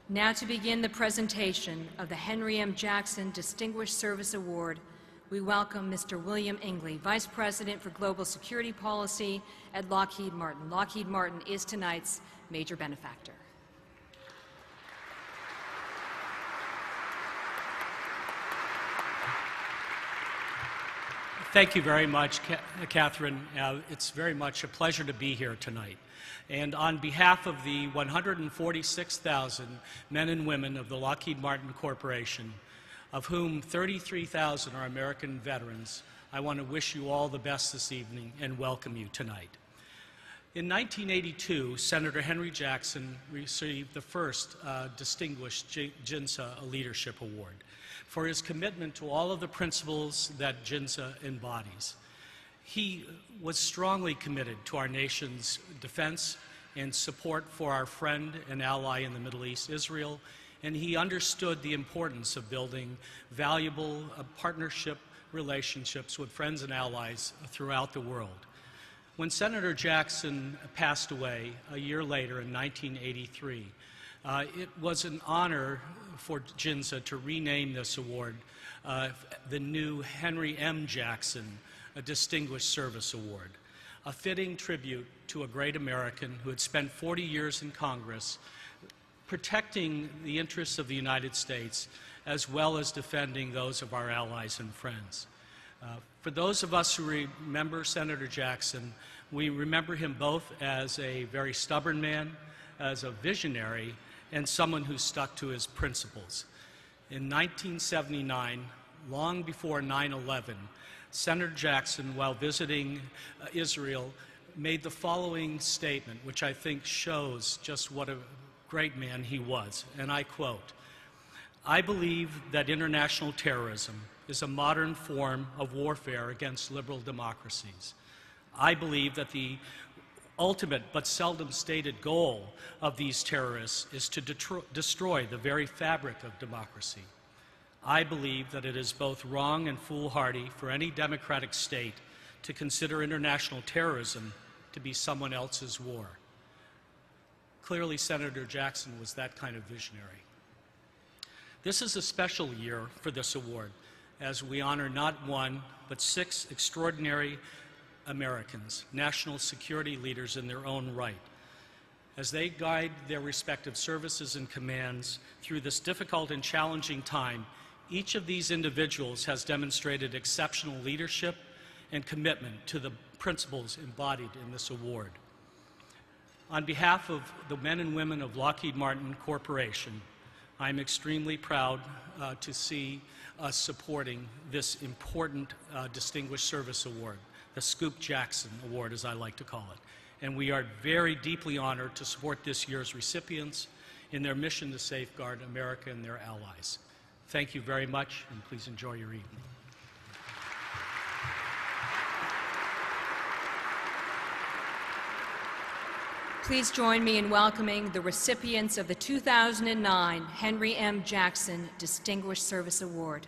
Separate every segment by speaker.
Speaker 1: Now to begin the presentation of the Henry M. Jackson Distinguished Service Award, we welcome Mr. William Ingley, Vice President for Global Security Policy at Lockheed Martin. Lockheed Martin is tonight's major benefactor.
Speaker 2: Thank you very much, Catherine. It's very much a pleasure to be here tonight. And on behalf of the 146,000 men and women of the Lockheed Martin Corporation, of whom 33,000 are American veterans, I want to wish you all the best this evening and welcome you tonight. In 1982, Senator Henry Jackson received the first distinguished JINSA Leadership Award for his commitment to all of the principles that JINSA embodies. He was strongly committed to our nation's defense and support for our friend and ally in the Middle East, Israel, and he understood the importance of building valuable partnership relationships with friends and allies throughout the world. When Senator Jackson passed away a year later in 1983, it was an honor for JINSA to rename this award the new Henry M. Jackson Distinguished Service Award, a fitting tribute to a great American who had spent 40 years in Congress protecting the interests of the United States as well as defending those of our allies and friends. For those of us who remember Senator Jackson, we remember him both as a very stubborn man, as a visionary, and someone who stuck to his principles. In 1979, long before 9/11, Senator Jackson, while visiting Israel, made the following statement, which I think shows just what a great man he was, and I quote, "I believe that international terrorism is a modern form of warfare against liberal democracies. I believe that the ultimate but seldom stated goal of these terrorists is to destroy the very fabric of democracy. I believe that it is both wrong and foolhardy for any democratic state to consider international terrorism to be someone else's war." Clearly, Senator Jackson was that kind of visionary. This is a special year for this award, as we honor not one, but 6 extraordinary Americans, national security leaders in their own right. As they guide their respective services and commands through this difficult and challenging time, each of these individuals has demonstrated exceptional leadership and commitment to the principles embodied in this award. On behalf of the men and women of Lockheed Martin Corporation, I'm extremely proud to see us supporting this important Distinguished Service Award, the Scoop Jackson Award, as I like to call it. And we are very deeply honored to support this year's recipients in their mission to safeguard America and their allies. Thank you very much, and please enjoy your evening.
Speaker 1: Please join me in welcoming the recipients of the 2009 Henry M. Jackson Distinguished Service Award.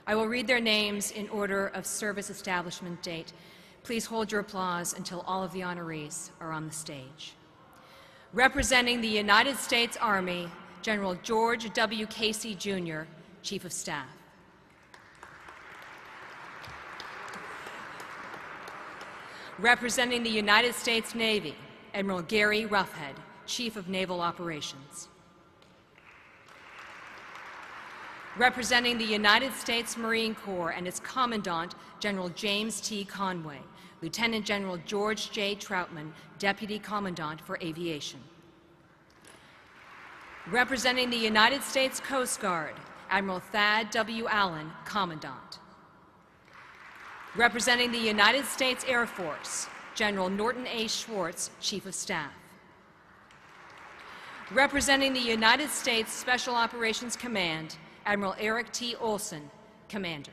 Speaker 1: I will read their names in order of service establishment date. Please hold your applause until all of the honorees are on the stage. Representing the United States Army, General George W. Casey, Jr., Chief of Staff. Representing the United States Navy, Admiral Gary Roughhead, Chief of Naval Operations. Representing the United States Marine Corps and its Commandant, General James T. Conway, Lieutenant General George J. Troutman, Deputy Commandant for Aviation. Representing the United States Coast Guard, Admiral Thad W. Allen, Commandant. Representing the United States Air Force, General Norton A. Schwartz, Chief of Staff. Representing the United States Special Operations Command, Admiral Eric T. Olson, Commander.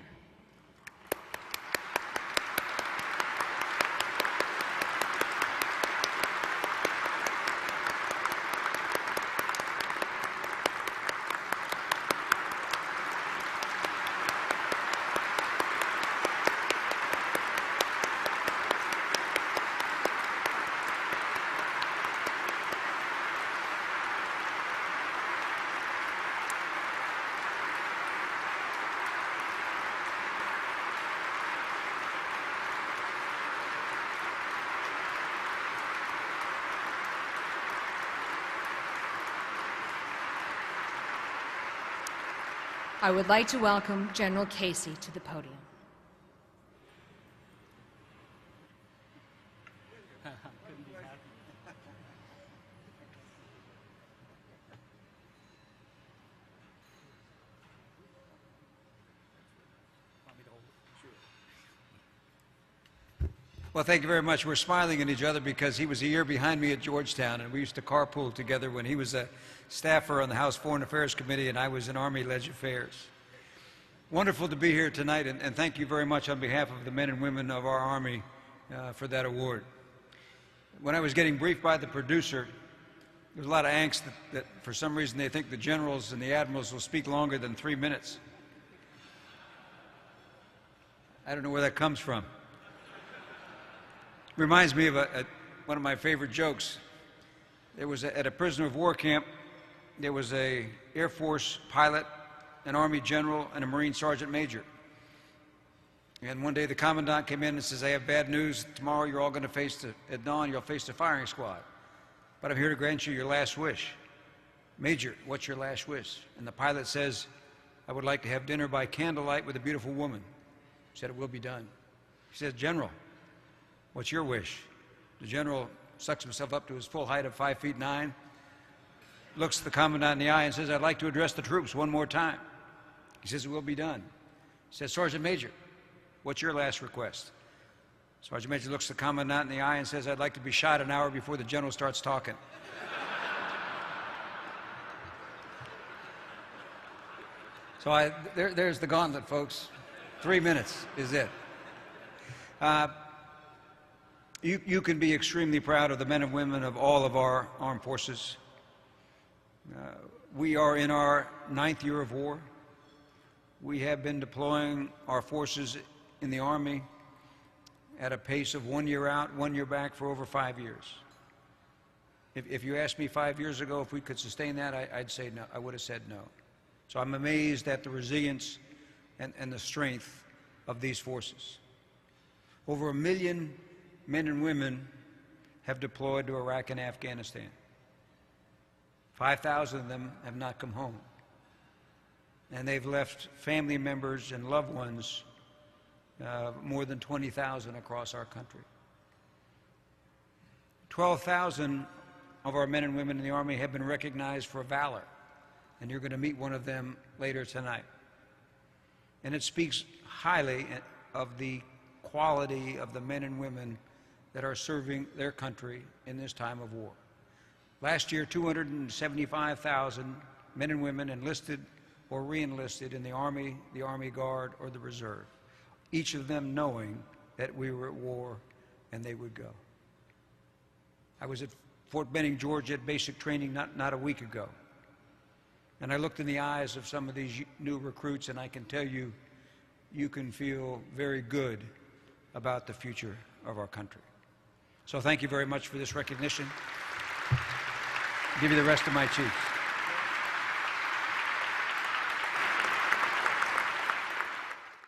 Speaker 1: I would like to welcome General Casey to the podium.
Speaker 3: Well, thank you very much. We're smiling at each other because he was a year behind me at Georgetown, and we used to carpool together when he was a staffer on the House Foreign Affairs Committee and I was in Army Leg Affairs. Wonderful to be here tonight, and thank you very much on behalf of the men and women of our Army for that award. When I was getting briefed by the producer, there was a lot of angst that for some reason they think the generals and the admirals will speak longer than 3 minutes. I don't know where that comes from. Reminds me of one of my favorite jokes. There was at a prisoner of war camp, there was a Air Force pilot, an Army general, and a Marine sergeant major. And one day the commandant came in and says, I have bad news. Tomorrow you're all going to face, at dawn, you'll face the firing squad. But I'm here to grant you your last wish. Major, what's your last wish? And the pilot says, I would like to have dinner by candlelight with a beautiful woman. He said, it will be done. He says, General, what's your wish? The general sucks himself up to his full height of 5'9", looks the commandant in the eye and says, I'd like to address the troops one more time. He says, it will be done. He says, Sergeant Major, what's your last request? Sergeant Major looks the commandant in the eye and says, I'd like to be shot an hour before the general starts talking. So there's the gauntlet, folks. 3 minutes is it. You can be extremely proud of the men and women of all of our armed forces. We are in our 9th year of war. We have been deploying our forces in the Army at a pace of 1 year out, 1 year back for over 5 years. If you asked me 5 years ago if we could sustain that, I'd say no. I would have said no. So I'm amazed at the resilience and the strength of these forces. Over 1 million men and women have deployed to Iraq and Afghanistan. 5,000 of them have not come home. And they've left family members and loved ones, more than 20,000 across our country. 12,000 of our men and women in the Army have been recognized for valor, and you're going to meet one of them later tonight. And it speaks highly of the quality of the men and women that are serving their country in this time of war. Last year, 275,000 men and women enlisted or re-enlisted in the Army Guard, or the Reserve, each of them knowing that we were at war and they would go. I was at Fort Benning, Georgia at basic training not a week ago, and I looked in the eyes of some of these new recruits, and I can tell you, you can feel very good about the future of our country. So thank you very much for this recognition. I'll give you the rest of my chiefs.